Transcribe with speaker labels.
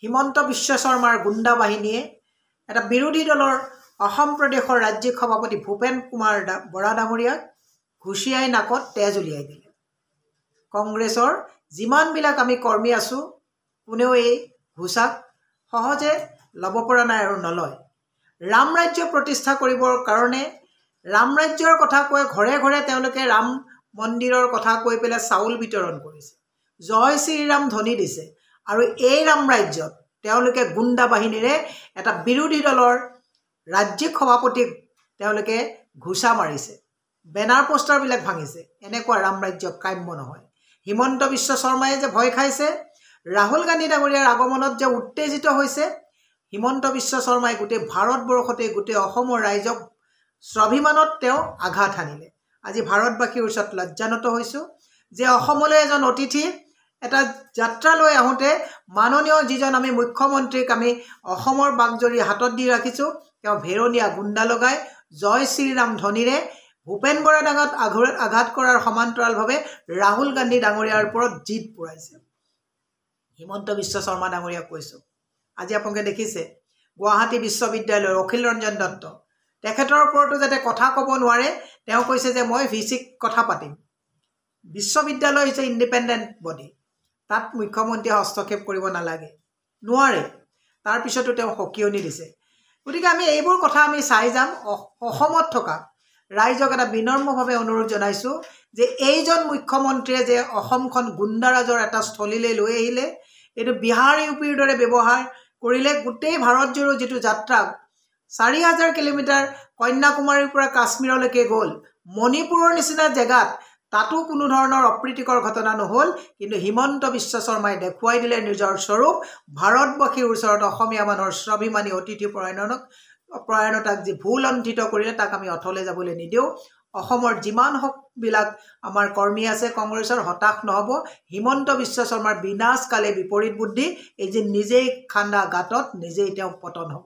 Speaker 1: হিমন্ত বিশ্ব শৰ্মাৰ গুণ্ডা বাহিনীয়ে এটা বিৰোধী দলৰ অসম প্ৰদেশৰ ৰাজ্যিক সভাপতি ভূপেন কুমাৰ বৰা ডাঙৰীয়াক ঘুচিয়াই নাকত তেজ উলিয়াই দিলে। কংগ্ৰেছৰ যিমানবিলাক আমি কৰ্মী আছোঁ কোনেও এই ঘোষাক সহজে ল'ব পৰা নাই আৰু নলয়। ৰাম ৰাজ্য প্ৰতিষ্ঠা কৰিবৰ কাৰণে ৰাম ৰাজ্যৰ কথা কৈ ঘৰে ঘৰে তেওঁলোকে ৰাম মন্দিৰৰ কথা কৈ পেলাই চাউল বিতৰণ কৰিছে, জয় শ্ৰীৰাম ধ্বনি দিছে। আৰু এই ৰাম ৰাজ্যত তেওঁলোকে গুণ্ডা বাহিনীৰে এটা বিৰোধী দলৰ ৰাজ্যিক সভাপতিক তেওঁলোকে ঘোষা মাৰিছে, বেনাৰ পোষ্টাৰবিলাক ভাঙিছে। এনেকুৱা ৰাম ৰাজ্য কাম্য নহয়। হিমন্ত বিশ্ব শৰ্মাই যে ভয় খাইছে, ৰাহুল গান্ধী ডাঙৰীয়াৰ আগমনত যে উত্তেজিত হৈছে, হিমন্ত বিশ্ব শৰ্মাই গোটেই ভাৰতবৰ্ষতে গোটেই অসমৰ ৰাইজক স্বাভিমানত তেওঁ আঘাত হানিলে। আজি ভাৰতবাসীৰ ওচৰত লজ্জানত হৈছোঁ যে অসমলৈ এজন অতিথি এটা যাত্ৰা লৈ আহোঁতে মাননীয় যিজন আমি মুখ্যমন্ত্ৰীক আমি অসমৰ বাগজৰী হাতত দি ৰাখিছোঁ, তেওঁ ভেৰনীয়া গুণ্ডা লগাই জয় শ্ৰীৰাম ধ্বনিৰে ভূপেন বৰা ডাঙত আঘাত কৰাৰ সমান্তৰালভাৱে ৰাহুল গান্ধী ডাঙৰীয়াৰ ওপৰত জিদ পুৰাইছে। হিমন্ত বিশ্ব শৰ্মা ডাঙৰীয়াক কৈছোঁ, আজি আপোনালোকে দেখিছে গুৱাহাটী বিশ্ববিদ্যালয়ৰ অখিল ৰঞ্জন দত্ত তেখেতৰ ওপৰতো যাতে কথা ক'ব নোৱাৰে, তেওঁ কৈছে যে মই ভিচিক কথা পাতিম। বিশ্ববিদ্যালয় হৈছে ইণ্ডিপেণ্ডেণ্ট বডি, তাত মুখ্যমন্ত্ৰীয়ে হস্তক্ষেপ কৰিব নালাগে, নোৱাৰে। তাৰপিছতো তেওঁ সকিয়নি দিছে। গতিকে আমি এইবোৰ কথা আমি চাই যাম। অসমত থকা ৰাইজক এটা বিনম্ৰভাৱে অনুৰোধ জনাইছোঁ যে এইজন মুখ্যমন্ত্ৰীয়ে যে অসমখন গুণ্ডাৰাজৰ এটা স্থলীলৈ লৈ আহিলে, এইটো বিহাৰ ইউপিৰ দৰে ব্যৱহাৰ কৰিলে। গোটেই ভাৰতজোৰো যিটো যাত্ৰা 4000 কিলোমিটাৰ কন্যাকুমাৰীৰ পৰা কাশ্মীৰলৈকে গ'ল, মণিপুৰৰ নিচিনা জেগাত তাতো কোনো ধৰণৰ অপ্ৰীতিকৰ ঘটনা নহ'ল। কিন্তু হিমন্ত বিশ্ব শৰ্মাই দেখুৱাই দিলে নিজৰ স্বৰূপ। ভাৰতবাসীৰ ওচৰত অসমীয়া মানুহৰ স্বাভিমানী অতিথি পৰায়ণতাক যি ভুলণ্ঠিত কৰিলে, তাক আমি অথলে যাবলৈ নিদিওঁ। অসমৰ যিমানবিলাক আমাৰ কৰ্মী আছে কংগ্ৰেছৰ, হতাশ নহ'ব। হিমন্ত বিশ্ব শৰ্মাৰ বিনাশকালে বিপৰীত বুদ্ধি, এই যে নিজেই খান্দা গাঁতত নিজেই তেওঁ পতন হ'ব।